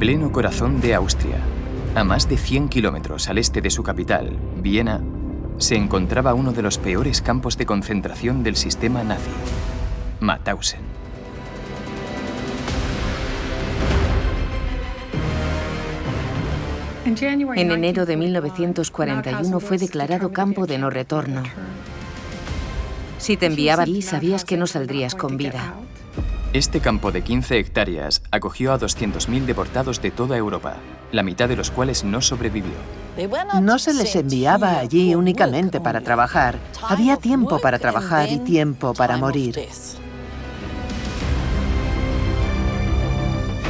pleno corazón de Austria, a más de 100 kilómetros al este de su capital, Viena, se encontraba uno de los peores campos de concentración del sistema nazi, Mauthausen. En enero de 1941 fue declarado campo de no retorno. Si te enviaba allí, sabías que no saldrías con vida. Este campo de 15 hectáreas acogió a 200.000 deportados de toda Europa, la mitad de los cuales no sobrevivió. No se les enviaba allí únicamente para trabajar. Había tiempo para trabajar y tiempo para morir.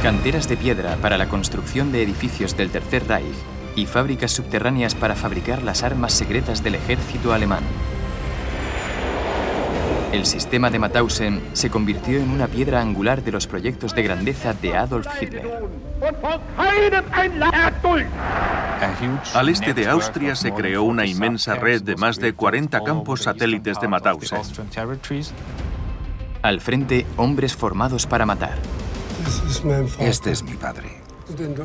Canteras de piedra para la construcción de edificios del Tercer Reich y fábricas subterráneas para fabricar las armas secretas del ejército alemán. El sistema de Mauthausen se convirtió en una piedra angular de los proyectos de grandeza de Adolf Hitler. Al este de Austria se creó una inmensa red de más de 40 campos satélites de Mauthausen. Al frente, hombres formados para matar. Este es mi padre.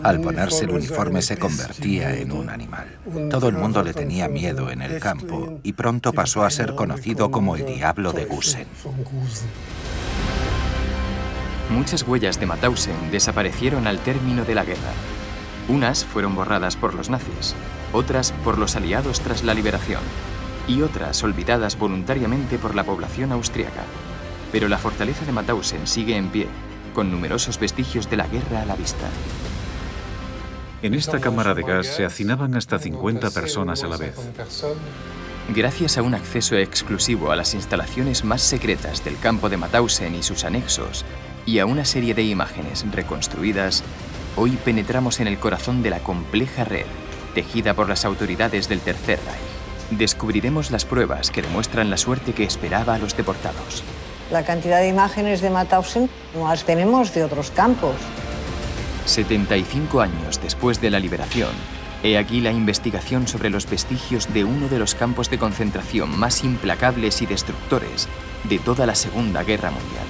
Al ponerse el uniforme se convertía en un animal. Todo el mundo le tenía miedo en el campo y pronto pasó a ser conocido como el Diablo de Gusen. Muchas huellas de Mauthausen desaparecieron al término de la guerra. Unas fueron borradas por los nazis, otras por los aliados tras la liberación, y otras olvidadas voluntariamente por la población austríaca. Pero la fortaleza de Mauthausen sigue en pie, con numerosos vestigios de la guerra a la vista. En esta cámara de gas se hacinaban hasta 50 personas a la vez. Gracias a un acceso exclusivo a las instalaciones más secretas del campo de Mauthausen y sus anexos, y a una serie de imágenes reconstruidas, hoy penetramos en el corazón de la compleja red tejida por las autoridades del Tercer Reich. Descubriremos las pruebas que demuestran la suerte que esperaba a los deportados. La cantidad de imágenes de Mauthausen no las tenemos de otros campos. 75 años después de la liberación, he aquí la investigación sobre los vestigios de uno de los campos de concentración más implacables y destructores de toda la Segunda Guerra Mundial.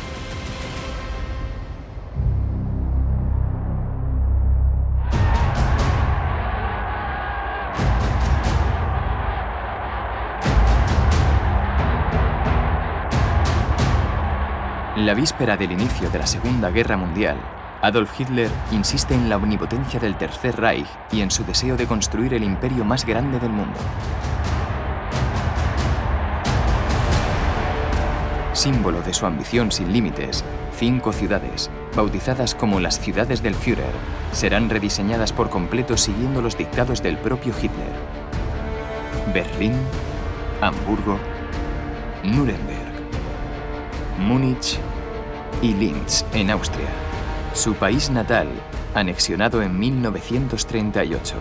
La víspera del inicio de la Segunda Guerra Mundial, Adolf Hitler insiste en la omnipotencia del Tercer Reich y en su deseo de construir el imperio más grande del mundo. Símbolo de su ambición sin límites, 5 ciudades, bautizadas como las ciudades del Führer, serán rediseñadas por completo siguiendo los dictados del propio Hitler. Berlín, Hamburgo, Nuremberg, Múnich y Linz, en Austria, su país natal, anexionado en 1938.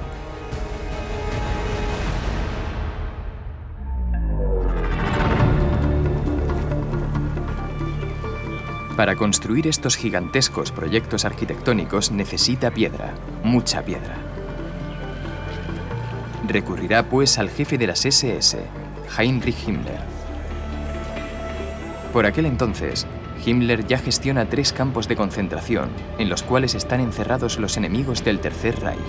Para construir estos gigantescos proyectos arquitectónicos necesita piedra, mucha piedra. Recurrirá pues al jefe de las SS, Heinrich Himmler. Por aquel entonces, Himmler ya gestiona 3 campos de concentración en los cuales están encerrados los enemigos del Tercer Reich.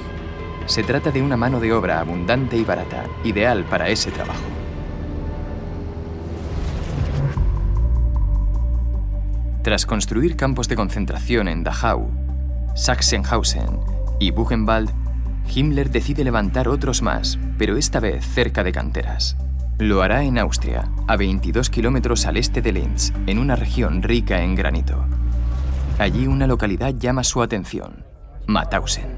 Se trata de una mano de obra abundante y barata, ideal para ese trabajo. Tras construir campos de concentración en Dachau, Sachsenhausen y Buchenwald, Himmler decide levantar otros más, pero esta vez cerca de canteras. Lo hará en Austria, a 22 kilómetros al este de Linz, en una región rica en granito. Allí una localidad llama su atención: Mauthausen.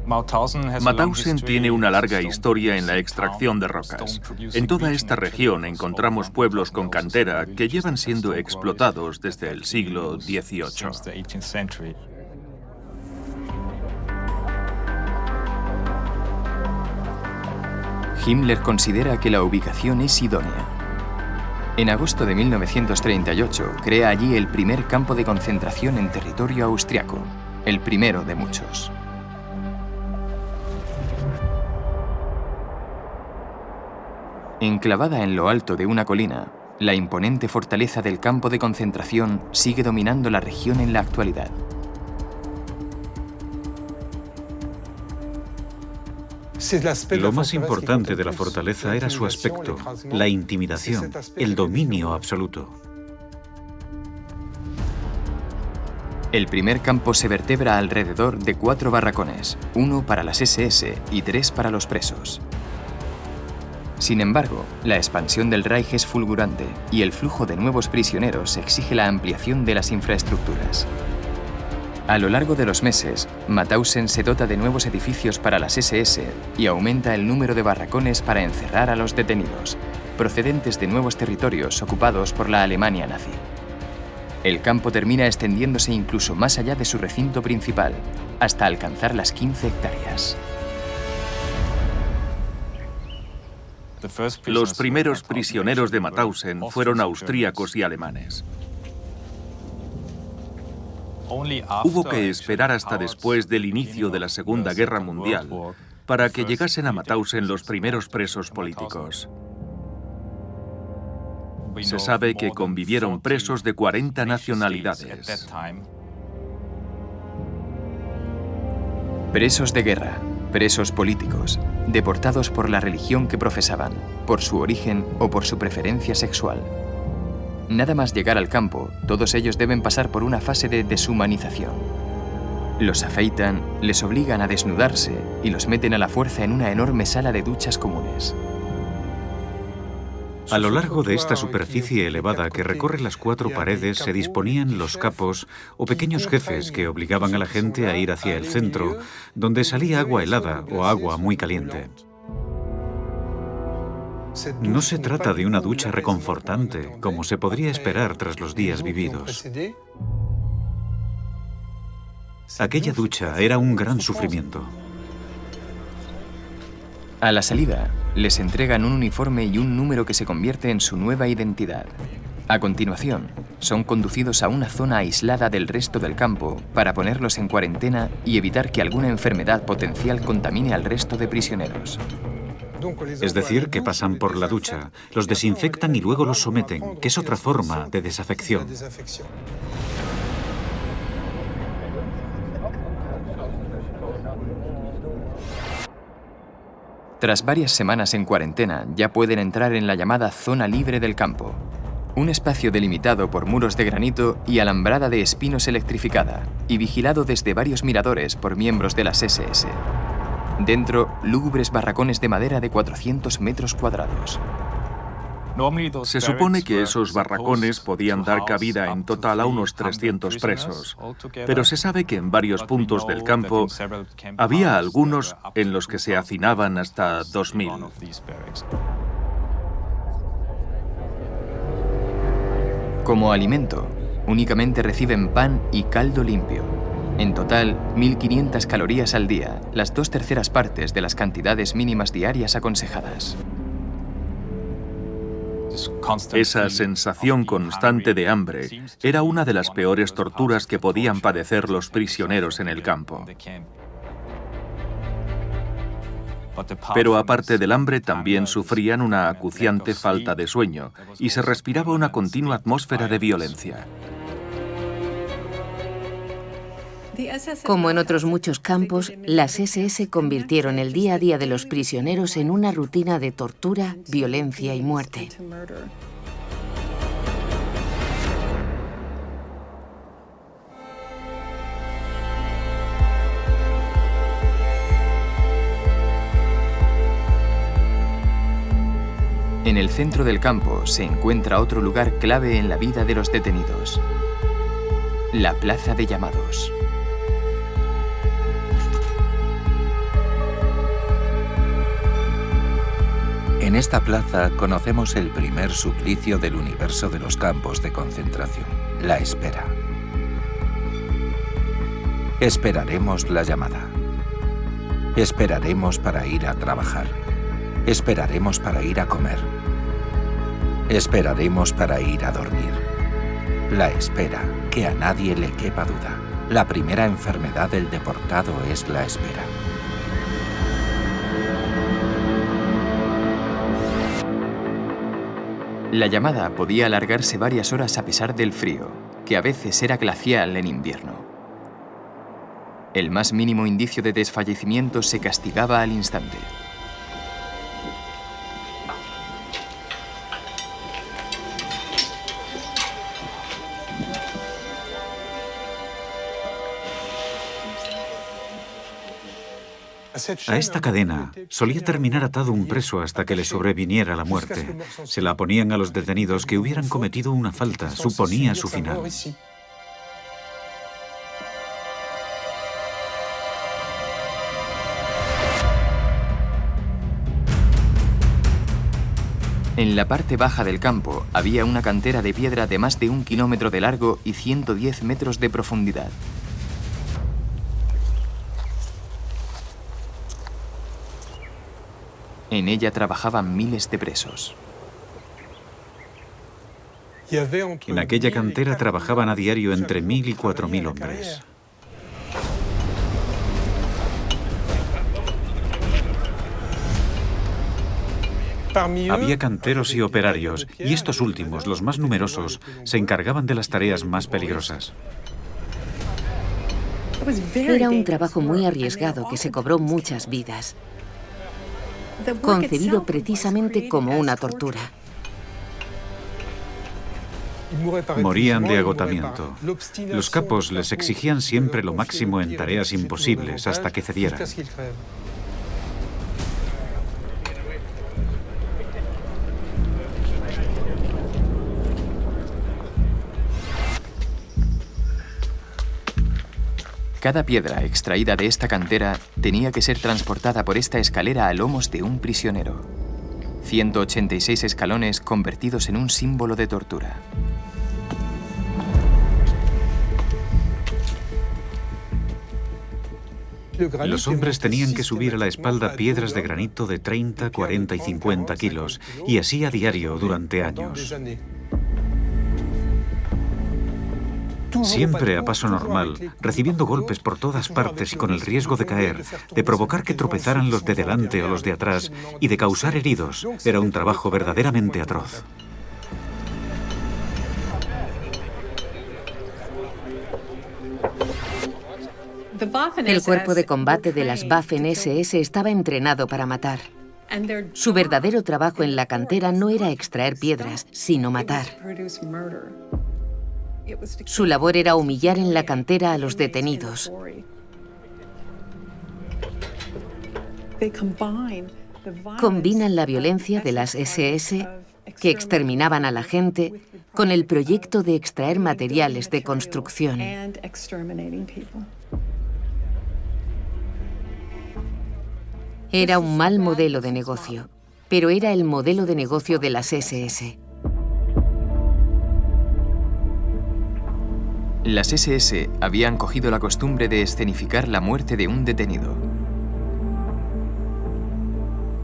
Mauthausen tiene una larga historia en la extracción de rocas. En toda esta región encontramos pueblos con cantera que llevan siendo explotados desde el siglo XVIII. Himmler considera que la ubicación es idónea. En agosto de 1938 crea allí el primer campo de concentración en territorio austriaco, el primero de muchos. Enclavada en lo alto de una colina, la imponente fortaleza del campo de concentración sigue dominando la región en la actualidad. Lo más importante de la fortaleza era su aspecto, la intimidación, el dominio absoluto. El primer campo se vertebra alrededor de 4 barracones, 1 para las SS y 3 para los presos. Sin embargo, la expansión del Reich es fulgurante y el flujo de nuevos prisioneros exige la ampliación de las infraestructuras. A lo largo de los meses, Mauthausen se dota de nuevos edificios para las SS y aumenta el número de barracones para encerrar a los detenidos, procedentes de nuevos territorios ocupados por la Alemania nazi. El campo termina extendiéndose incluso más allá de su recinto principal, hasta alcanzar las 15 hectáreas. Los primeros prisioneros de Mauthausen fueron austríacos y alemanes. Hubo que esperar hasta después del inicio de la Segunda Guerra Mundial para que llegasen a Mauthausen los primeros presos políticos. Se sabe que convivieron presos de 40 nacionalidades. Presos de guerra, presos políticos, deportados por la religión que profesaban, por su origen o por su preferencia sexual. Nada más llegar al campo, todos ellos deben pasar por una fase de deshumanización. Los afeitan, les obligan a desnudarse y los meten a la fuerza en una enorme sala de duchas comunes. A lo largo de esta superficie elevada que recorre las 4 paredes se disponían los capos o pequeños jefes que obligaban a la gente a ir hacia el centro, donde salía agua helada o agua muy caliente. No se trata de una ducha reconfortante, como se podría esperar tras los días vividos. Aquella ducha era un gran sufrimiento. A la salida, les entregan un uniforme y un número que se convierte en su nueva identidad. A continuación, son conducidos a una zona aislada del resto del campo para ponerlos en cuarentena y evitar que alguna enfermedad potencial contamine al resto de prisioneros. Es decir, que pasan por la ducha, los desinfectan y luego los someten, que es otra forma de desafección. Tras varias semanas en cuarentena, ya pueden entrar en la llamada zona libre del campo, un espacio delimitado por muros de granito y alambrada de espinos electrificada, y vigilado desde varios miradores por miembros de las SS. Dentro, lúgubres barracones de madera de 400 metros cuadrados. Se supone que esos barracones podían dar cabida en total a unos 300 presos, pero se sabe que en varios puntos del campo había algunos en los que se hacinaban hasta 2000. Como alimento, únicamente reciben pan y caldo limpio. En total, 1.500 calorías al día, las 2/3 partes de las cantidades mínimas diarias aconsejadas. Esa sensación constante de hambre era una de las peores torturas que podían padecer los prisioneros en el campo. Pero aparte del hambre también sufrían una acuciante falta de sueño y se respiraba una continua atmósfera de violencia. Como en otros muchos campos, las SS convirtieron el día a día de los prisioneros en una rutina de tortura, violencia y muerte. En el centro del campo se encuentra otro lugar clave en la vida de los detenidos: la Plaza de Llamados. En esta plaza conocemos el primer suplicio del universo de los campos de concentración, la espera. Esperaremos la llamada. Esperaremos para ir a trabajar. Esperaremos para ir a comer. Esperaremos para ir a dormir. La espera, que a nadie le quepa duda. La primera enfermedad del deportado es la espera. La llamada podía alargarse varias horas a pesar del frío, que a veces era glacial en invierno. El más mínimo indicio de desfallecimiento se castigaba al instante. A esta cadena solía terminar atado un preso hasta que le sobreviniera la muerte. Se la ponían a los detenidos que hubieran cometido una falta, suponía su final. En la parte baja del campo había una cantera de piedra de más de 1 kilómetro de largo y 110 metros de profundidad. En ella trabajaban miles de presos. En aquella cantera trabajaban a diario entre 1.000 y 4.000 hombres. Había canteros y operarios, y estos últimos, los más numerosos, se encargaban de las tareas más peligrosas. Era un trabajo muy arriesgado que se cobró muchas vidas, concebido precisamente como una tortura. Morían de agotamiento. Los capos les exigían siempre lo máximo en tareas imposibles hasta que cedieran. Cada piedra extraída de esta cantera tenía que ser transportada por esta escalera a lomos de un prisionero. 186 escalones convertidos en un símbolo de tortura. Los hombres tenían que subir a la espalda piedras de granito de 30, 40 y 50 kilos, y así a diario durante años. Siempre a paso normal, recibiendo golpes por todas partes y con el riesgo de caer, de provocar que tropezaran los de delante o los de atrás y de causar heridos. Era un trabajo verdaderamente atroz. El cuerpo de combate de las Waffen-SS estaba entrenado para matar. Su verdadero trabajo en la cantera no era extraer piedras, sino matar. Su labor era humillar en la cantera a los detenidos. Combinan la violencia de las SS, que exterminaban a la gente, con el proyecto de extraer materiales de construcción. Era un mal modelo de negocio, pero era el modelo de negocio de las SS. Las SS habían cogido la costumbre de escenificar la muerte de un detenido.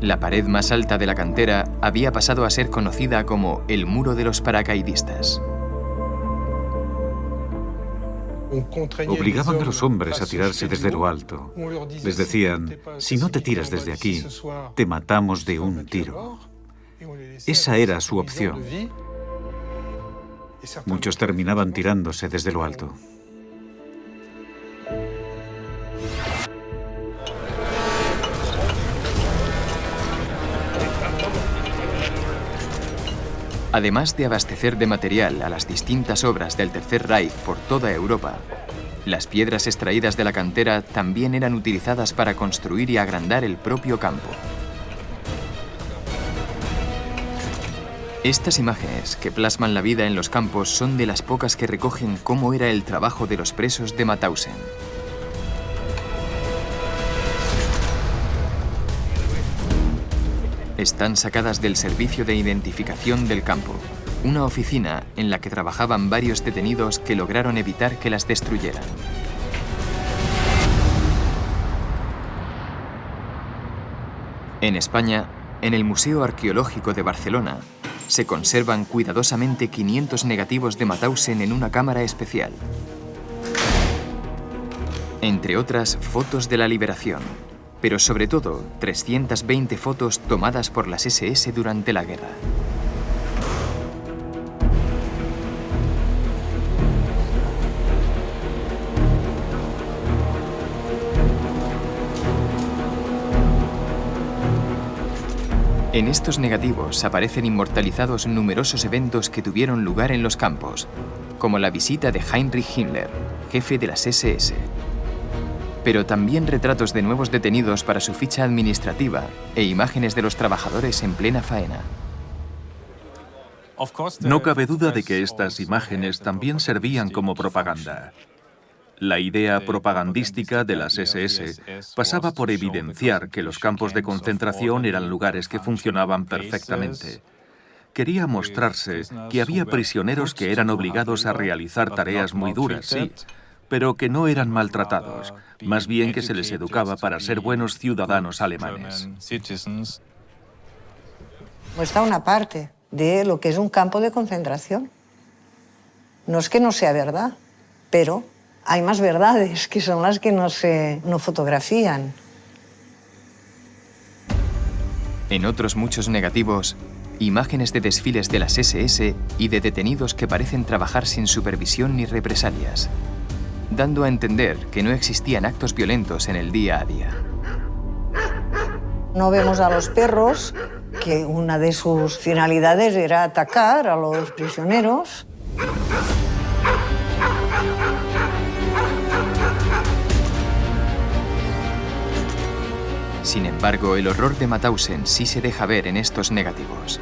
La pared más alta de la cantera había pasado a ser conocida como el Muro de los Paracaidistas. Obligaban a los hombres a tirarse desde lo alto. Les decían, si no te tiras desde aquí, te matamos de un tiro. Esa era su opción. Muchos terminaban tirándose desde lo alto. Además de abastecer de material a las distintas obras del Tercer Reich por toda Europa, las piedras extraídas de la cantera también eran utilizadas para construir y agrandar el propio campo. Estas imágenes que plasman la vida en los campos son de las pocas que recogen cómo era el trabajo de los presos de Mauthausen. Están sacadas del Servicio de Identificación del Campo, una oficina en la que trabajaban varios detenidos que lograron evitar que las destruyeran. En España, en el Museo Arqueológico de Barcelona, se conservan cuidadosamente 500 negativos de Mauthausen en una cámara especial. Entre otras, fotos de la liberación, pero sobre todo 320 fotos tomadas por las SS durante la guerra. En estos negativos aparecen inmortalizados numerosos eventos que tuvieron lugar en los campos, como la visita de Heinrich Himmler, jefe de las SS. pero también retratos de nuevos detenidos para su ficha administrativa e imágenes de los trabajadores en plena faena. No cabe duda de que estas imágenes también servían como propaganda. La idea propagandística de las SS pasaba por evidenciar que los campos de concentración eran lugares que funcionaban perfectamente. Quería mostrarse que había prisioneros que eran obligados a realizar tareas muy duras, sí, pero que no eran maltratados, más bien que se les educaba para ser buenos ciudadanos alemanes. Muestra una parte de lo que es un campo de concentración. No es que no sea verdad, pero hay más verdades que son las que no fotografían. En otros muchos negativos, imágenes de desfiles de las SS y de detenidos que parecen trabajar sin supervisión ni represalias, dando a entender que no existían actos violentos en el día a día. No vemos a los perros, que una de sus finalidades era atacar a los prisioneros. Sin embargo, el horror de Mauthausen sí se deja ver en estos negativos.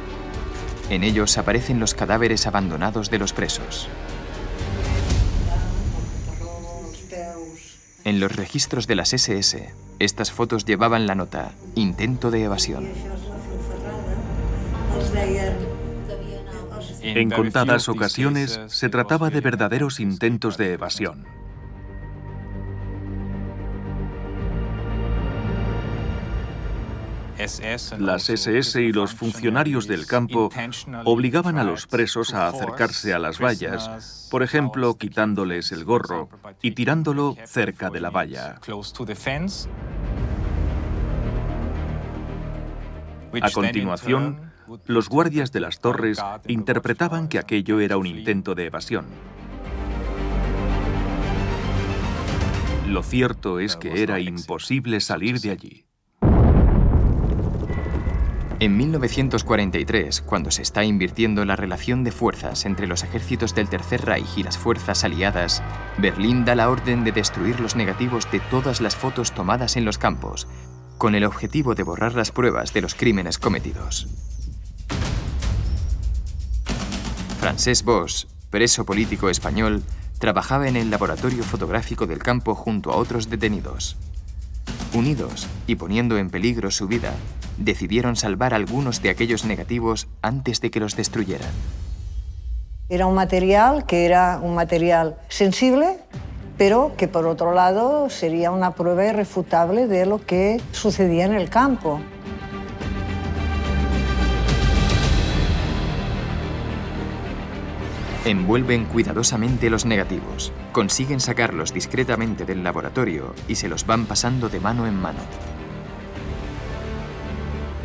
En ellos aparecen los cadáveres abandonados de los presos. En los registros de las SS, estas fotos llevaban la nota «Intento de evasión». En contadas ocasiones se trataba de verdaderos intentos de evasión. Las SS y los funcionarios del campo obligaban a los presos a acercarse a las vallas, por ejemplo, quitándoles el gorro y tirándolo cerca de la valla. A continuación, los guardias de las torres interpretaban que aquello era un intento de evasión. Lo cierto es que era imposible salir de allí. En 1943, cuando se está invirtiendo la relación de fuerzas entre los ejércitos del Tercer Reich y las fuerzas aliadas, Berlín da la orden de destruir los negativos de todas las fotos tomadas en los campos, con el objetivo de borrar las pruebas de los crímenes cometidos. Francesc Boix, preso político español, trabajaba en el laboratorio fotográfico del campo junto a otros detenidos. Unidos y poniendo en peligro su vida, decidieron salvar algunos de aquellos negativos antes de que los destruyeran. Era un material que era un material sensible, pero que por otro lado sería una prueba irrefutable de lo que sucedía en el campo. Envuelven cuidadosamente los negativos, consiguen sacarlos discretamente del laboratorio y se los van pasando de mano en mano.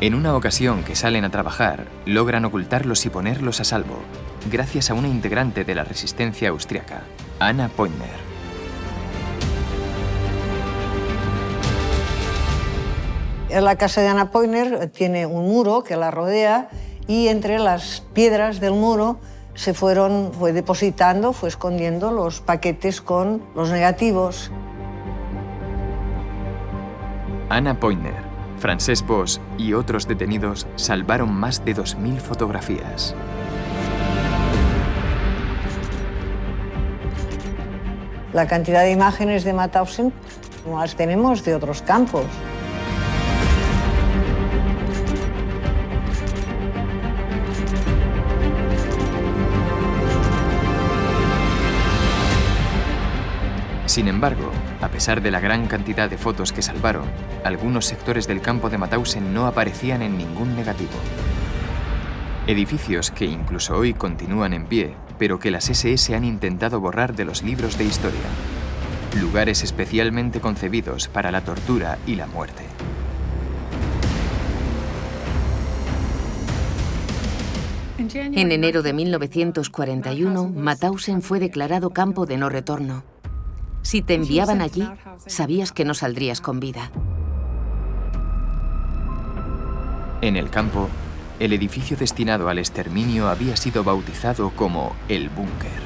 En una ocasión que salen a trabajar, logran ocultarlos y ponerlos a salvo, gracias a una integrante de la resistencia austriaca, Anna Pointner. La casa de Anna Pointner tiene un muro que la rodea y entre las piedras del muro fue depositando, fue escondiendo los paquetes con los negativos. Anna Pointner, Francesc Boix y otros detenidos salvaron más de 2000 fotografías. La cantidad de imágenes de Mauthausen no las tenemos de otros campos. Sin embargo, a pesar de la gran cantidad de fotos que salvaron, algunos sectores del campo de Mauthausen no aparecían en ningún negativo. Edificios que incluso hoy continúan en pie, pero que las SS han intentado borrar de los libros de historia. Lugares especialmente concebidos para la tortura y la muerte. En enero de 1941, Mauthausen fue declarado campo de no retorno. Si te enviaban allí, sabías que no saldrías con vida. En el campo, el edificio destinado al exterminio había sido bautizado como el búnker.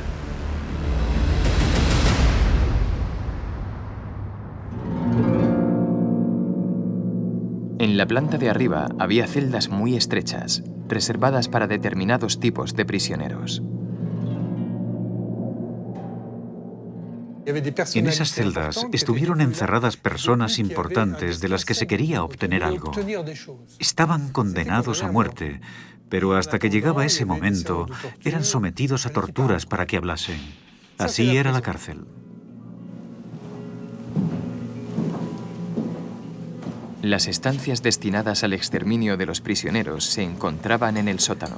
En la planta de arriba había celdas muy estrechas, reservadas para determinados tipos de prisioneros. En esas celdas estuvieron encerradas personas importantes de las que se quería obtener algo. Estaban condenados a muerte, pero hasta que llegaba ese momento, eran sometidos a torturas para que hablasen. Así era la cárcel. Las estancias destinadas al exterminio de los prisioneros se encontraban en el sótano.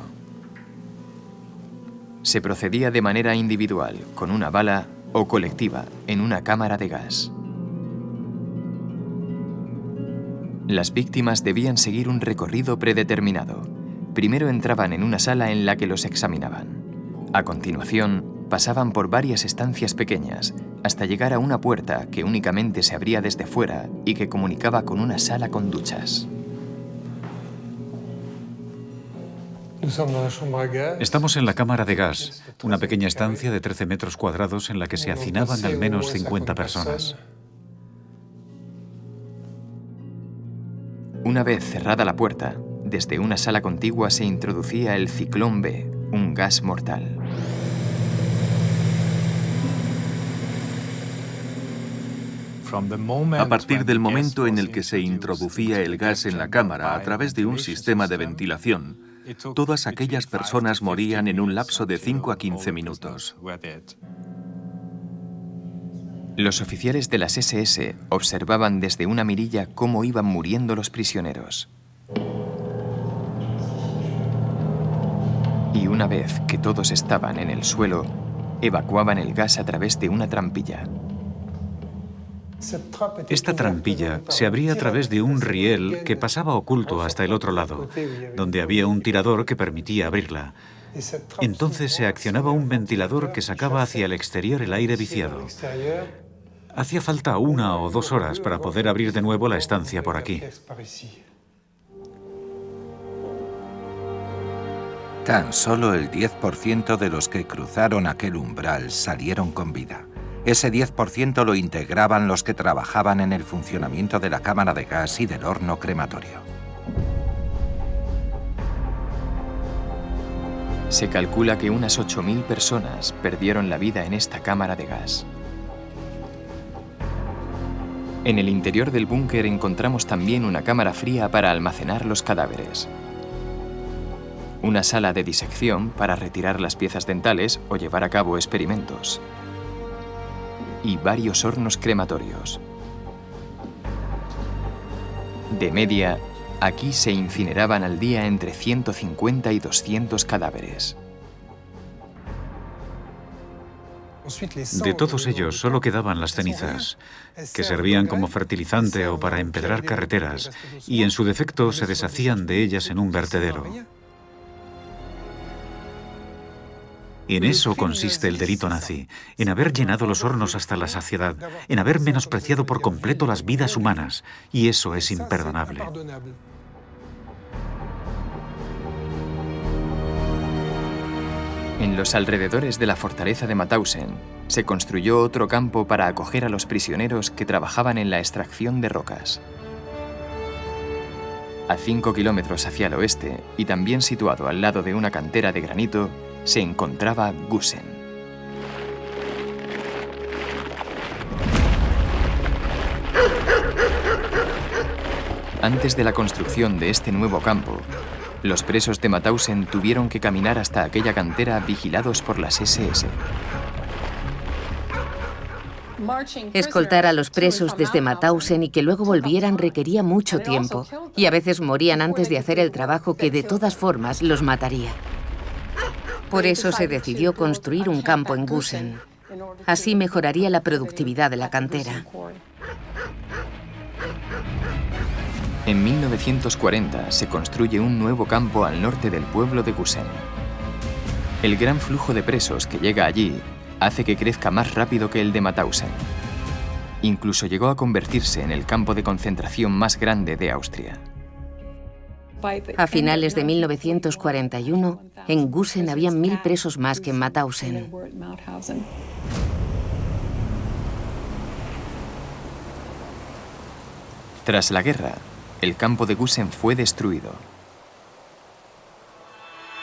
Se procedía de manera individual, con una bala, o colectiva, en una cámara de gas. Las víctimas debían seguir un recorrido predeterminado. Primero entraban en una sala en la que los examinaban. A continuación, pasaban por varias estancias pequeñas, hasta llegar a una puerta que únicamente se abría desde fuera y que comunicaba con una sala con duchas. Estamos en la cámara de gas, una pequeña estancia de 13 metros cuadrados en la que se hacinaban al menos 50 personas. Una vez cerrada la puerta, desde una sala contigua se introducía el ciclón B, un gas mortal. A partir del momento en el que se introducía el gas en la cámara a través de un sistema de ventilación, todas aquellas personas morían en un lapso de 5 a 15 minutos. Los oficiales de las SS observaban desde una mirilla cómo iban muriendo los prisioneros. Y una vez que todos estaban en el suelo, evacuaban el gas a través de una trampilla. Esta trampilla se abría a través de un riel que pasaba oculto hasta el otro lado, donde había un tirador que permitía abrirla. Entonces se accionaba un ventilador que sacaba hacia el exterior el aire viciado. Hacía falta 1 o 2 horas para poder abrir de nuevo la estancia por aquí. Tan solo el 10% de los que cruzaron aquel umbral salieron con vida. Ese 10% lo integraban los que trabajaban en el funcionamiento de la cámara de gas y del horno crematorio. Se calcula que unas 8.000 personas perdieron la vida en esta cámara de gas. En el interior del búnker encontramos también una cámara fría para almacenar los cadáveres, una sala de disección para retirar las piezas dentales o llevar a cabo experimentos, y varios hornos crematorios. De media, aquí se incineraban al día entre 150 y 200 cadáveres. De todos ellos solo quedaban las cenizas, que servían como fertilizante o para empedrar carreteras, y en su defecto se deshacían de ellas en un vertedero. En eso consiste el delito nazi, en haber llenado los hornos hasta la saciedad, en haber menospreciado por completo las vidas humanas, y eso es imperdonable. En los alrededores de la fortaleza de Mauthausen se construyó otro campo para acoger a los prisioneros que trabajaban en la extracción de rocas. A 5 kilómetros hacia el oeste, y también situado al lado de una cantera de granito, se encontraba Gusen. Antes de la construcción de este nuevo campo, los presos de Mauthausen tuvieron que caminar hasta aquella cantera vigilados por las SS. Escoltar a los presos desde Mauthausen y que luego volvieran requería mucho tiempo, y a veces morían antes de hacer el trabajo que de todas formas los mataría. Por eso se decidió construir un campo en Gusen. Así mejoraría la productividad de la cantera. En 1940 se construye un nuevo campo al norte del pueblo de Gusen. El gran flujo de presos que llega allí hace que crezca más rápido que el de Mauthausen. Incluso llegó a convertirse en el campo de concentración más grande de Austria. A finales de 1941, en Gusen había 1000 presos más que en Mauthausen. Tras la guerra, el campo de Gusen fue destruido.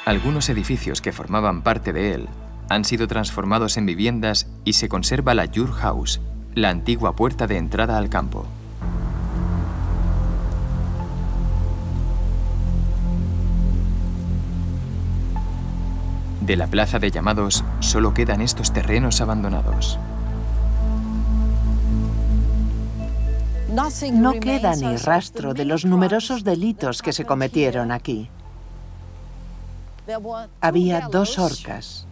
Algunos edificios que formaban parte de él han sido transformados en viviendas y se conserva la Jurhaus, la antigua puerta de entrada al campo. De la plaza de llamados solo quedan estos terrenos abandonados. No queda ni rastro de los numerosos delitos que se cometieron aquí. Había 2 horcas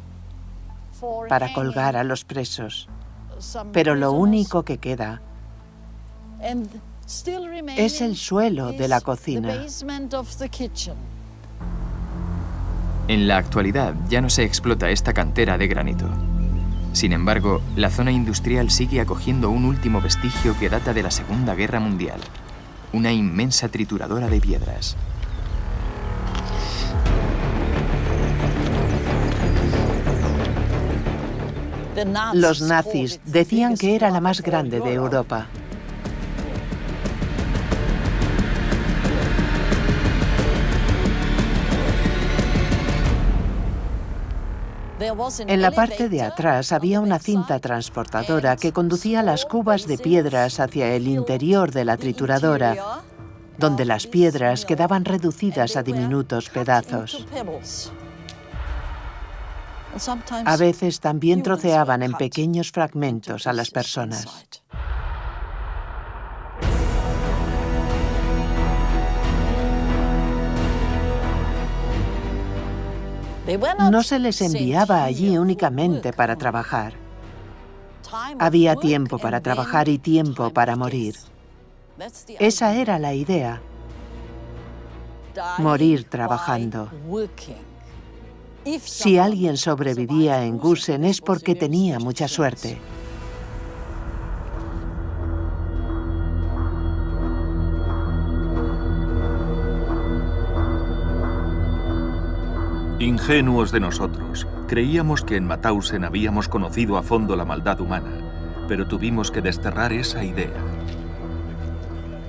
para colgar a los presos, pero lo único que queda es el suelo de la cocina. En la actualidad ya no se explota esta cantera de granito. Sin embargo, la zona industrial sigue acogiendo un último vestigio que data de la Segunda Guerra Mundial, una inmensa trituradora de piedras. Los nazis decían que era la más grande de Europa. En la parte de atrás había una cinta transportadora que conducía las cubas de piedras hacia el interior de la trituradora, donde las piedras quedaban reducidas a diminutos pedazos. A veces también troceaban en pequeños fragmentos a las personas. No se les enviaba allí únicamente para trabajar. Había tiempo para trabajar y tiempo para morir. Esa era la idea. Morir trabajando. Si alguien sobrevivía en Gusen es porque tenía mucha suerte. Ingenuos de nosotros, creíamos que en Mauthausen habíamos conocido a fondo la maldad humana, pero tuvimos que desterrar esa idea.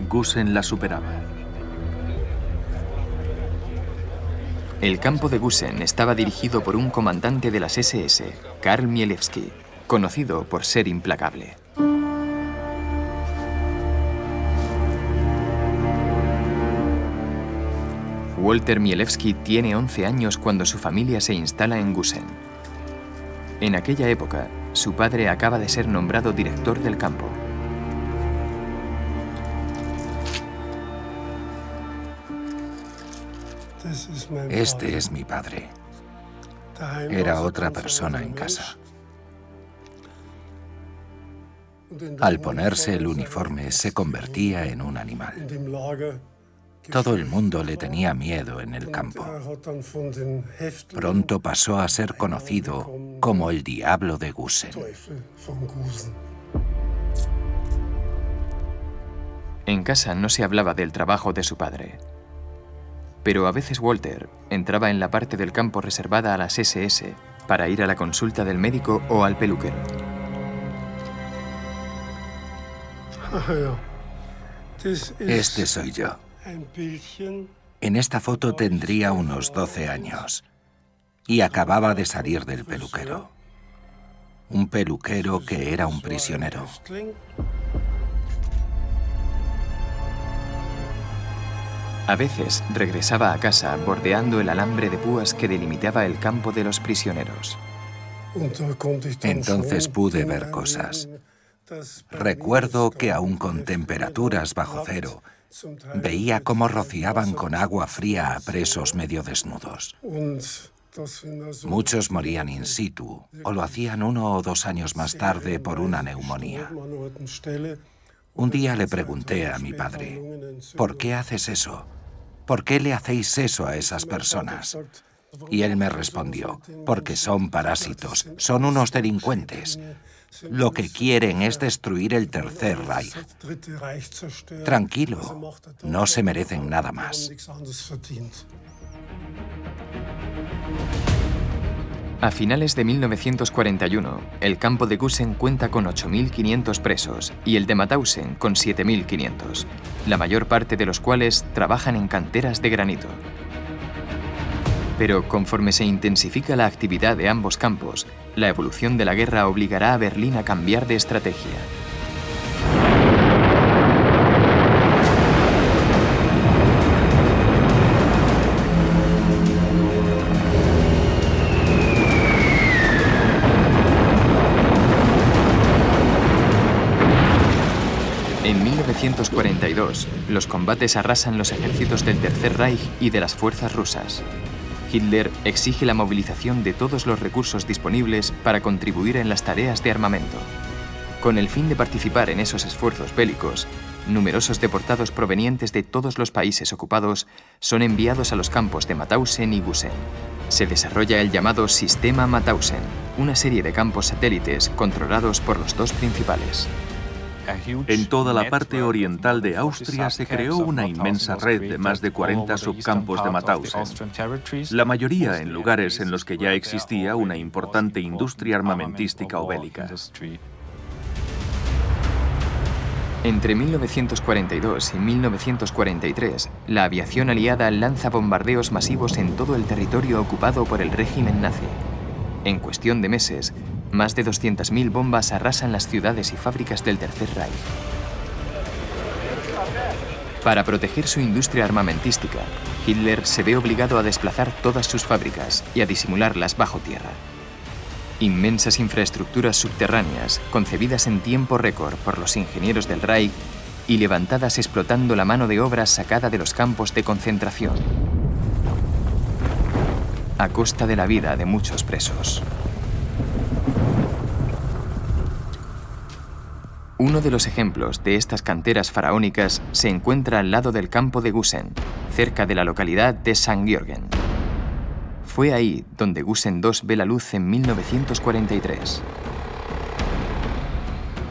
Gusen la superaba. El campo de Gusen estaba dirigido por un comandante de las SS, Karl Mielewski, conocido por ser implacable. Walter Mielewski tiene 11 años cuando su familia se instala en Gusen. En aquella época, su padre acaba de ser nombrado director del campo. Este es mi padre. Era otra persona en casa. Al ponerse el uniforme, se convertía en un animal. Todo el mundo le tenía miedo en el campo. Pronto pasó a ser conocido como el Diablo de Gusen. En casa no se hablaba del trabajo de su padre. Pero a veces Walter entraba en la parte del campo reservada a las SS para ir a la consulta del médico o al peluquero. Este soy yo. En esta foto tendría unos 12 años y acababa de salir del peluquero. Un peluquero que era un prisionero. A veces regresaba a casa bordeando el alambre de púas que delimitaba el campo de los prisioneros. Entonces pude ver cosas. Recuerdo que aún con temperaturas bajo cero, veía cómo rociaban con agua fría a presos medio desnudos. Muchos morían in situ o lo hacían 1 o 2 años más tarde por una neumonía. Un día le pregunté a mi padre, ¿por qué haces eso? ¿Por qué le hacéis eso a esas personas? Y él me respondió, porque son parásitos, son unos delincuentes. Lo que quieren es destruir el Tercer Reich. Tranquilo, no se merecen nada más. A finales de 1941, el campo de Gusen cuenta con 8.500 presos y el de Mauthausen con 7.500, la mayor parte de los cuales trabajan en canteras de granito. Pero conforme se intensifica la actividad de ambos campos, la evolución de la guerra obligará a Berlín a cambiar de estrategia. En 1942, los combates arrasan los ejércitos del Tercer Reich y de las fuerzas rusas. Hitler exige la movilización de todos los recursos disponibles para contribuir en las tareas de armamento. Con el fin de participar en esos esfuerzos bélicos, numerosos deportados provenientes de todos los países ocupados son enviados a los campos de Mauthausen y Gusen. Se desarrolla el llamado Sistema Mauthausen, una serie de campos satélites controlados por los dos principales. En toda la parte oriental de Austria se creó una inmensa red de más de 40 subcampos de Mauthausen, la mayoría en lugares en los que ya existía una importante industria armamentística o bélica. Entre 1942 y 1943, la aviación aliada lanza bombardeos masivos en todo el territorio ocupado por el régimen nazi. En cuestión de meses, más de 200.000 bombas arrasan las ciudades y fábricas del Tercer Reich. Para proteger su industria armamentística, Hitler se ve obligado a desplazar todas sus fábricas y a disimularlas bajo tierra. Inmensas infraestructuras subterráneas, concebidas en tiempo récord por los ingenieros del Reich y levantadas explotando la mano de obra sacada de los campos de concentración, a costa de la vida de muchos presos. Uno de los ejemplos de estas canteras faraónicas se encuentra al lado del campo de Gusen, cerca de la localidad de St. Georgen. Fue ahí donde Gusen II ve la luz en 1943.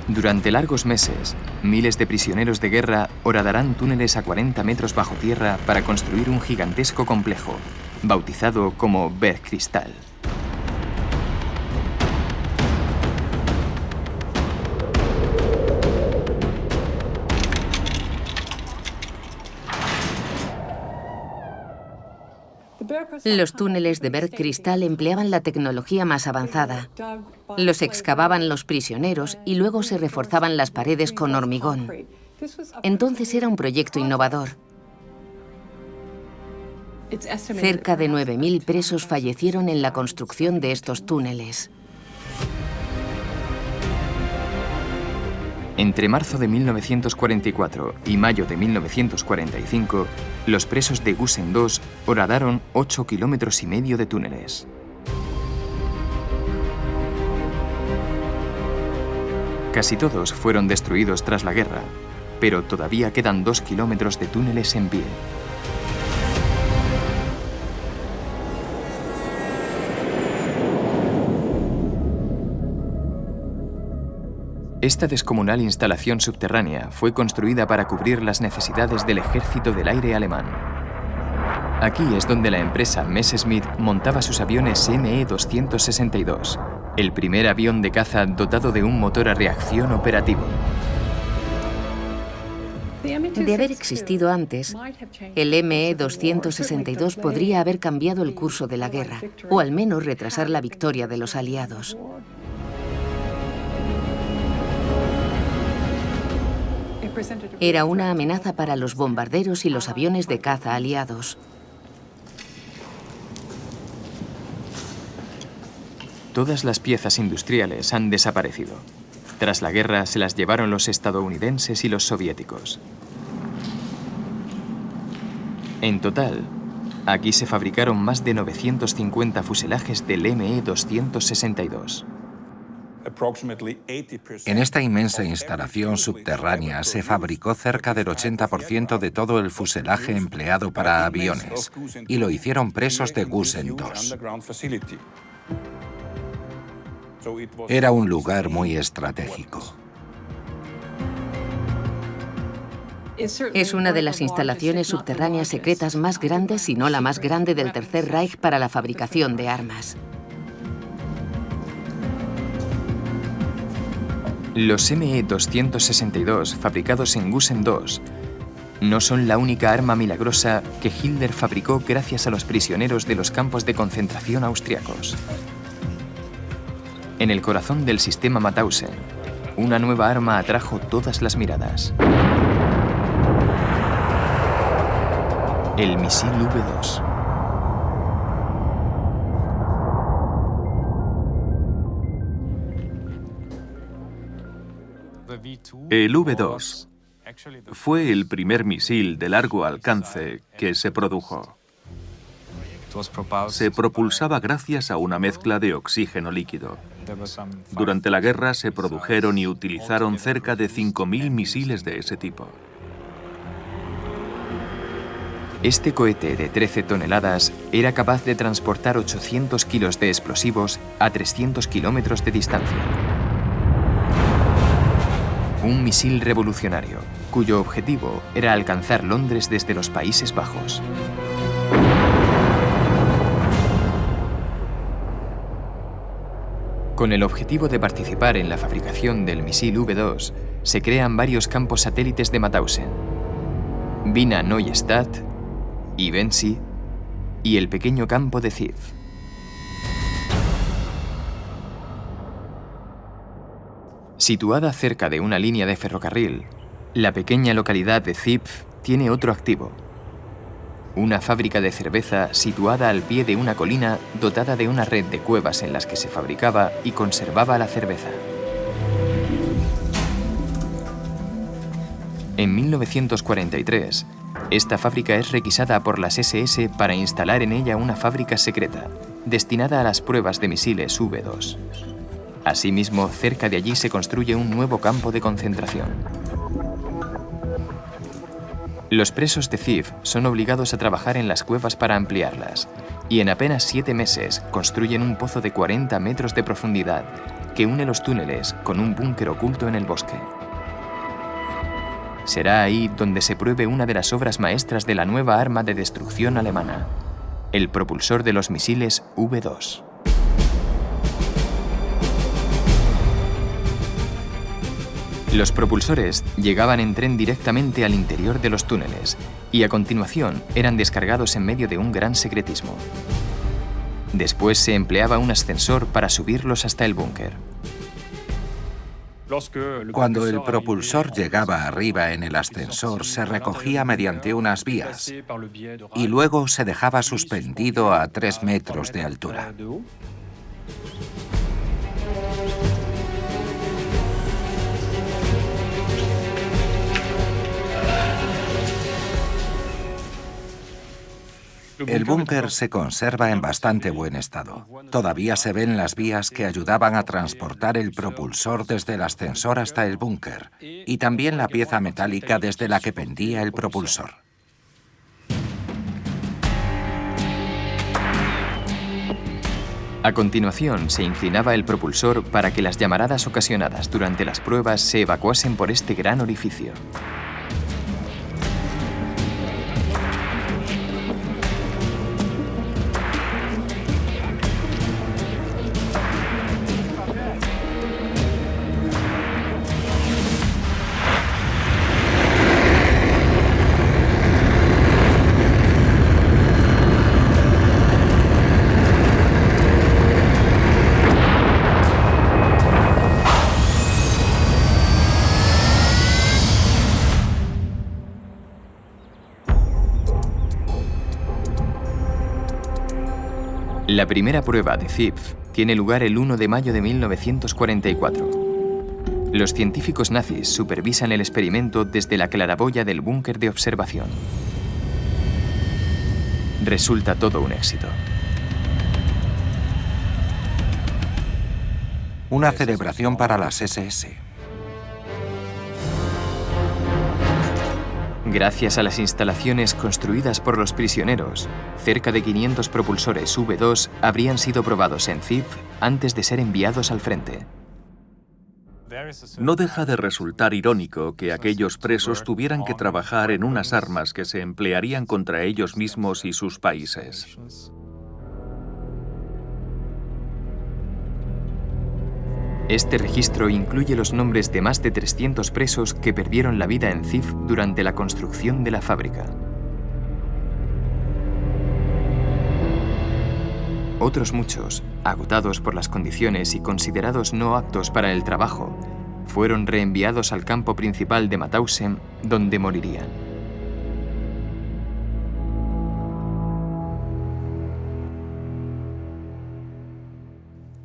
Durante largos meses, miles de prisioneros de guerra horadarán túneles a 40 metros bajo tierra para construir un gigantesco complejo, bautizado como Bergkristall. Los túneles de Bergkristall empleaban la tecnología más avanzada. Los excavaban los prisioneros y luego se reforzaban las paredes con hormigón. Entonces era un proyecto innovador. Cerca de 9.000 presos fallecieron en la construcción de estos túneles. Entre marzo de 1944 y mayo de 1945, los presos de Gusen II horadaron 8,5 kilómetros de túneles. Casi todos fueron destruidos tras la guerra, pero todavía quedan 2 kilómetros de túneles en pie. Esta descomunal instalación subterránea fue construida para cubrir las necesidades del Ejército del Aire alemán. Aquí es donde la empresa Messerschmitt montaba sus aviones Me-262, el primer avión de caza dotado de un motor a reacción operativo. De haber existido antes, el Me-262 podría haber cambiado el curso de la guerra, o al menos retrasar la victoria de los aliados. Era una amenaza para los bombarderos y los aviones de caza aliados. Todas las piezas industriales han desaparecido. Tras la guerra se las llevaron los estadounidenses y los soviéticos. En total, aquí se fabricaron más de 950 fuselajes del Me-262. En esta inmensa instalación subterránea se fabricó cerca del 80% de todo el fuselaje empleado para aviones, y lo hicieron presos de Gusen II. Era un lugar muy estratégico. Es una de las instalaciones subterráneas secretas más grandes, si no la más grande, del Tercer Reich para la fabricación de armas. Los ME-262, fabricados en Gusen II, no son la única arma milagrosa que Hitler fabricó gracias a los prisioneros de los campos de concentración austriacos. En el corazón del sistema Mauthausen, una nueva arma atrajo todas las miradas. El misil V2. El V2 fue el primer misil de largo alcance que se produjo. Se propulsaba gracias a una mezcla de oxígeno líquido. Durante la guerra se produjeron y utilizaron cerca de 5.000 misiles de ese tipo. Este cohete de 13 toneladas era capaz de transportar 800 kilos de explosivos a 300 kilómetros de distancia. Un misil revolucionario, cuyo objetivo era alcanzar Londres desde los Países Bajos. Con el objetivo de participar en la fabricación del misil V2, se crean varios campos satélites de Mauthausen: Wiener Neustadt, Ivensi y el pequeño campo de Ziv. Situada cerca de una línea de ferrocarril, la pequeña localidad de Ziv tiene otro activo: una fábrica de cerveza situada al pie de una colina dotada de una red de cuevas en las que se fabricaba y conservaba la cerveza. En 1943, esta fábrica es requisada por las SS para instalar en ella una fábrica secreta, destinada a las pruebas de misiles V2. Asimismo, cerca de allí se construye un nuevo campo de concentración. Los presos de Ziv son obligados a trabajar en las cuevas para ampliarlas, y en apenas 7 meses construyen un pozo de 40 metros de profundidad que une los túneles con un búnker oculto en el bosque. Será ahí donde se pruebe una de las obras maestras de la nueva arma de destrucción alemana, el propulsor de los misiles V2. Los propulsores llegaban en tren directamente al interior de los túneles y a continuación eran descargados en medio de un gran secretismo. Después se empleaba un ascensor para subirlos hasta el búnker. Cuando el propulsor llegaba arriba en el ascensor, se recogía mediante unas vías y luego se dejaba suspendido a 3 metros de altura. El búnker se conserva en bastante buen estado. Todavía se ven las vías que ayudaban a transportar el propulsor desde el ascensor hasta el búnker, y también la pieza metálica desde la que pendía el propulsor. A continuación, se inclinaba el propulsor para que las llamaradas ocasionadas durante las pruebas se evacuasen por este gran orificio. La primera prueba de Ziv tiene lugar el 1 de mayo de 1944. Los científicos nazis supervisan el experimento desde la claraboya del búnker de observación. Resulta todo un éxito. Una celebración para las SS. Gracias a las instalaciones construidas por los prisioneros, cerca de 500 propulsores V2 habrían sido probados en Ziv antes de ser enviados al frente. No deja de resultar irónico que aquellos presos tuvieran que trabajar en unas armas que se emplearían contra ellos mismos y sus países. Este registro incluye los nombres de más de 300 presos que perdieron la vida en Ziv durante la construcción de la fábrica. Otros muchos, agotados por las condiciones y considerados no aptos para el trabajo, fueron reenviados al campo principal de Mauthausen, donde morirían.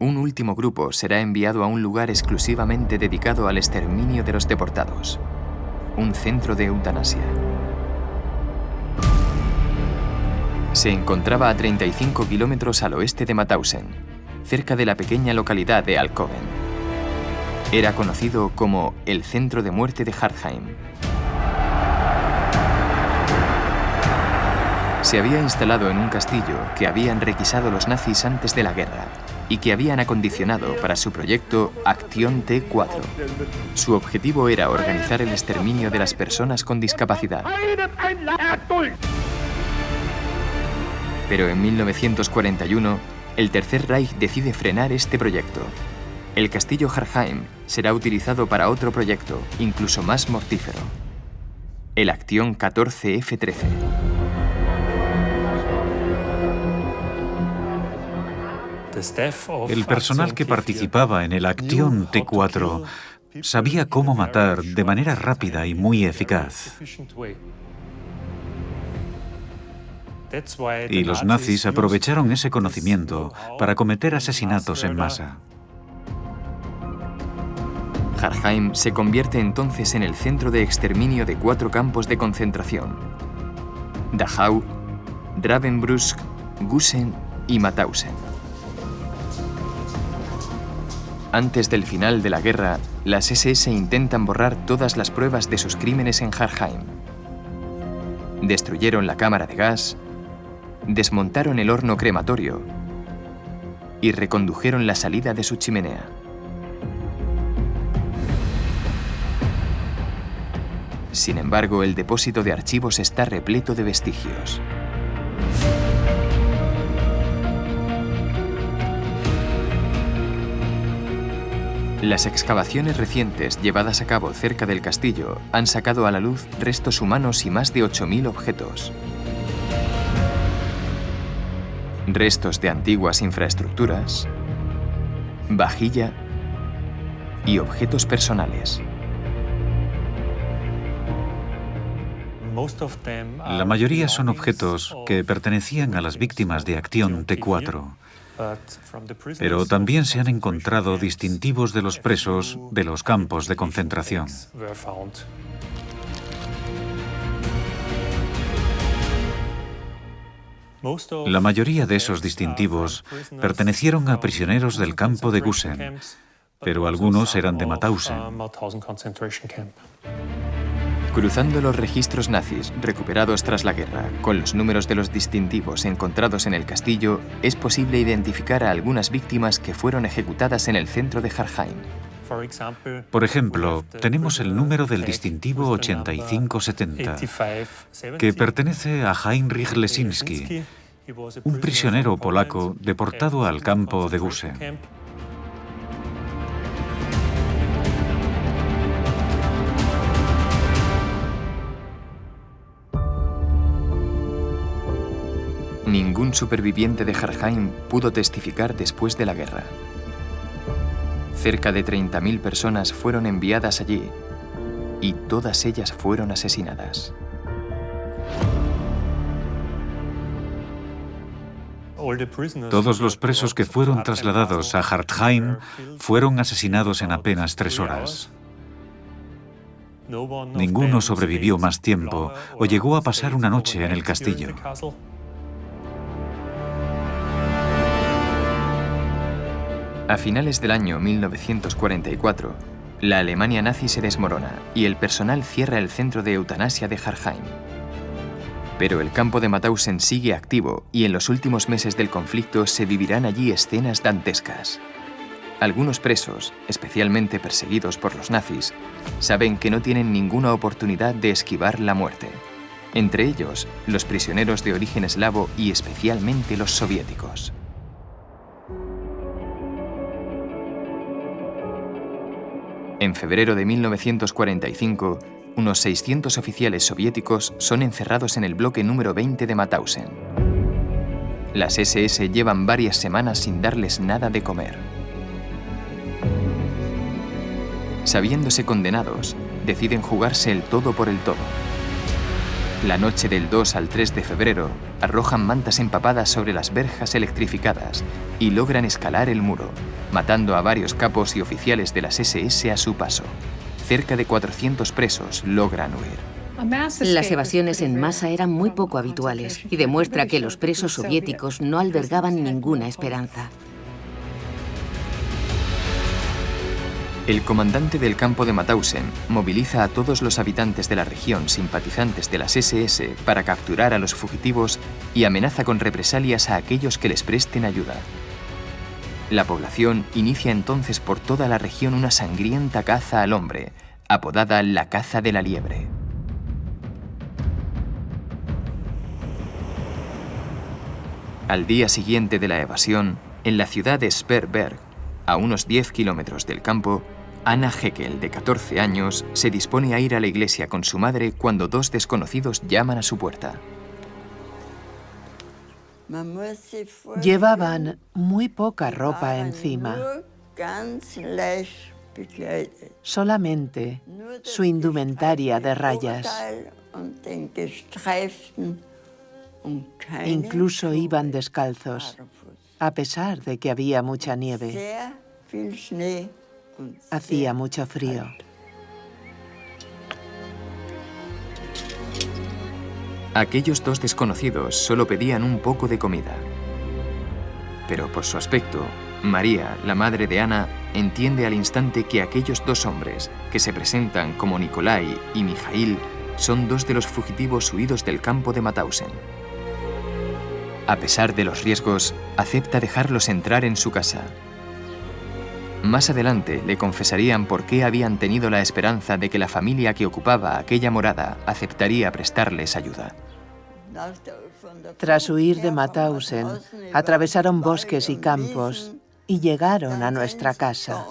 Un último grupo será enviado a un lugar exclusivamente dedicado al exterminio de los deportados, un centro de eutanasia. Se encontraba a 35 kilómetros al oeste de Mauthausen, cerca de la pequeña localidad de Alkoven. Era conocido como el centro de muerte de Hartheim. Se había instalado en un castillo que habían requisado los nazis antes de la guerra y que habían acondicionado para su proyecto Acción T4. Su objetivo era organizar el exterminio de las personas con discapacidad. Pero en 1941, el Tercer Reich decide frenar este proyecto. El castillo Hartheim será utilizado para otro proyecto, incluso más mortífero: el Acción 14F13. El personal que participaba en el Acción T4 sabía cómo matar de manera rápida y muy eficaz. Y los nazis aprovecharon ese conocimiento para cometer asesinatos en masa. Hartheim se convierte entonces en el centro de exterminio de 4 campos de concentración: Dachau, Ravensbrück, Gusen y Mauthausen. Antes del final de la guerra, las SS intentan borrar todas las pruebas de sus crímenes en Hartheim. Destruyeron la cámara de gas, desmontaron el horno crematorio y recondujeron la salida de su chimenea. Sin embargo, el depósito de archivos está repleto de vestigios. Las excavaciones recientes llevadas a cabo cerca del castillo han sacado a la luz restos humanos y más de 8.000 objetos. Restos de antiguas infraestructuras, vajilla y objetos personales. La mayoría son objetos que pertenecían a las víctimas de Acción T4. Pero también se han encontrado distintivos de los presos de los campos de concentración. La mayoría de esos distintivos pertenecieron a prisioneros del campo de Gusen, pero algunos eran de Mauthausen. Cruzando los registros nazis recuperados tras la guerra con los números de los distintivos encontrados en el castillo, es posible identificar a algunas víctimas que fueron ejecutadas en el centro de Hartheim. Por ejemplo, tenemos el número del distintivo 8570, que pertenece a Heinrich Lesinski, un prisionero polaco deportado al campo de Gusen. Ningún superviviente de Hartheim pudo testificar después de la guerra. Cerca de 30.000 personas fueron enviadas allí y todas ellas fueron asesinadas. Todos los presos que fueron trasladados a Hartheim fueron asesinados en apenas 3 horas. Ninguno sobrevivió más tiempo o llegó a pasar una noche en el castillo. A finales del año 1944, la Alemania nazi se desmorona y el personal cierra el centro de eutanasia de Hartheim. Pero el campo de Mauthausen sigue activo y en los últimos meses del conflicto se vivirán allí escenas dantescas. Algunos presos, especialmente perseguidos por los nazis, saben que no tienen ninguna oportunidad de esquivar la muerte. Entre ellos, los prisioneros de origen eslavo y especialmente los soviéticos. En febrero de 1945, unos 600 oficiales soviéticos son encerrados en el bloque número 20 de Mauthausen. Las SS llevan varias semanas sin darles nada de comer. Sabiéndose condenados, deciden jugarse el todo por el todo. La noche del 2 al 3 de febrero, arrojan mantas empapadas sobre las verjas electrificadas y logran escalar el muro, matando a varios capos y oficiales de las SS a su paso. Cerca de 400 presos logran huir. Las evasiones en masa eran muy poco habituales y demuestra que los presos soviéticos no albergaban ninguna esperanza. El comandante del campo de Mauthausen moviliza a todos los habitantes de la región simpatizantes de las SS para capturar a los fugitivos y amenaza con represalias a aquellos que les presten ayuda. La población inicia entonces por toda la región una sangrienta caza al hombre, apodada la caza de la liebre. Al día siguiente de la evasión, en la ciudad de Sperberg, a unos 10 kilómetros del campo, Anna Heckel, de 14 años, se dispone a ir a la iglesia con su madre cuando dos desconocidos llaman a su puerta. Llevaban muy poca ropa encima. Solamente su indumentaria de rayas. Incluso iban descalzos, a pesar de que había mucha nieve. Hacía mucho frío. Aquellos dos desconocidos solo pedían un poco de comida. Pero por su aspecto, María, la madre de Ana, entiende al instante que aquellos dos hombres, que se presentan como Nikolai y Mikhail, son dos de los fugitivos huidos del campo de Mauthausen. A pesar de los riesgos, acepta dejarlos entrar en su casa. Más adelante le confesarían por qué habían tenido la esperanza de que la familia que ocupaba aquella morada aceptaría prestarles ayuda. Tras huir de Mauthausen, atravesaron bosques y campos y llegaron a nuestra casa.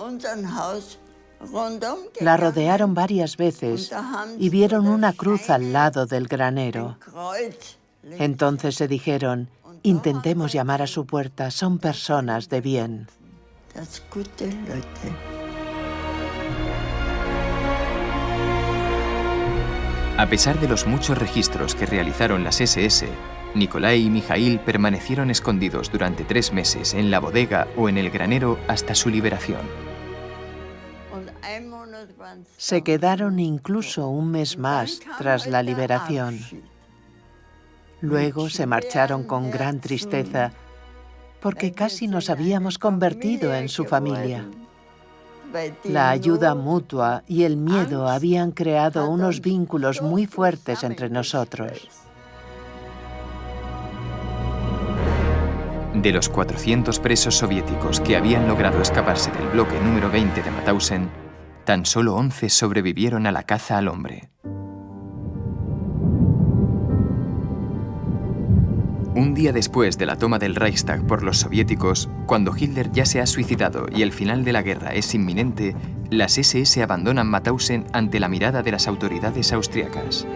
La rodearon varias veces y vieron una cruz al lado del granero. Entonces se dijeron: intentemos llamar a su puerta, son personas de bien. A pesar de los muchos registros que realizaron las SS, Nikolai y Mikhail permanecieron escondidos durante 3 meses en la bodega o en el granero hasta su liberación. Se quedaron incluso un mes más tras la liberación. Luego se marcharon con gran tristeza, porque casi nos habíamos convertido en su familia. La ayuda mutua y el miedo habían creado unos vínculos muy fuertes entre nosotros. De los 400 presos soviéticos que habían logrado escaparse del bloque número 20 de Mauthausen, tan solo 11 sobrevivieron a la caza al hombre. Un día después de la toma del Reichstag por los soviéticos, cuando Hitler ya se ha suicidado y el final de la guerra es inminente, las SS abandonan Mauthausen ante la mirada de las autoridades austriacas.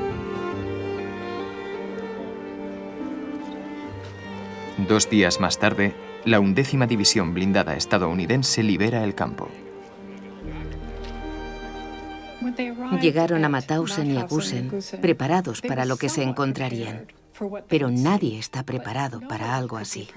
2 días más tarde, la 11ª División Blindada estadounidense libera el campo. Llegaron a Mauthausen y a Gusen preparados para lo que se encontrarían. Pero nadie está preparado para algo así.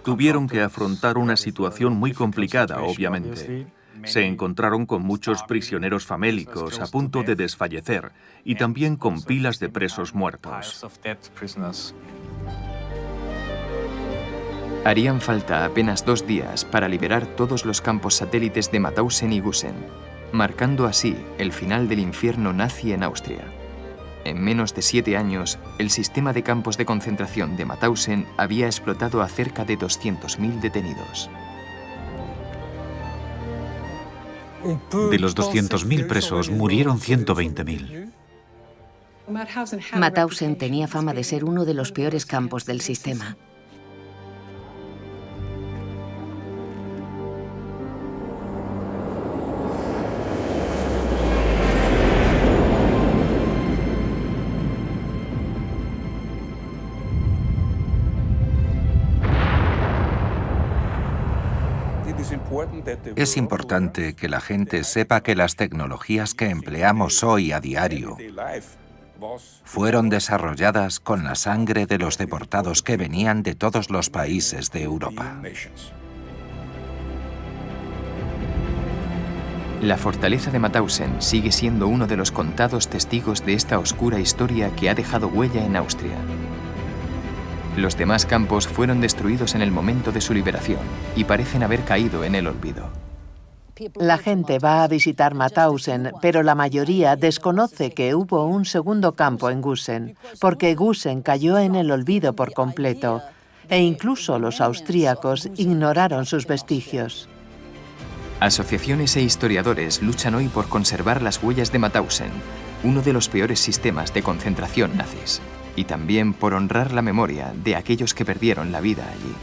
Tuvieron que afrontar una situación muy complicada, obviamente. Se encontraron con muchos prisioneros famélicos a punto de desfallecer y también con pilas de presos muertos. Harían falta apenas 2 días para liberar todos los campos satélites de Mauthausen y Gusen, marcando así el final del infierno nazi en Austria. En menos de 7 años, el sistema de campos de concentración de Mauthausen había explotado a cerca de 200.000 detenidos. De los 200.000 presos, murieron 120.000. Mauthausen tenía fama de ser uno de los peores campos del sistema. Es importante que la gente sepa que las tecnologías que empleamos hoy a diario fueron desarrolladas con la sangre de los deportados que venían de todos los países de Europa. La fortaleza de Mauthausen sigue siendo uno de los contados testigos de esta oscura historia que ha dejado huella en Austria. Los demás campos fueron destruidos en el momento de su liberación y parecen haber caído en el olvido. La gente va a visitar Mauthausen, pero la mayoría desconoce que hubo un segundo campo en Gusen, porque Gusen cayó en el olvido por completo, e incluso los austríacos ignoraron sus vestigios. Asociaciones e historiadores luchan hoy por conservar las huellas de Mauthausen, uno de los peores sistemas de concentración nazis, y también por honrar la memoria de aquellos que perdieron la vida allí.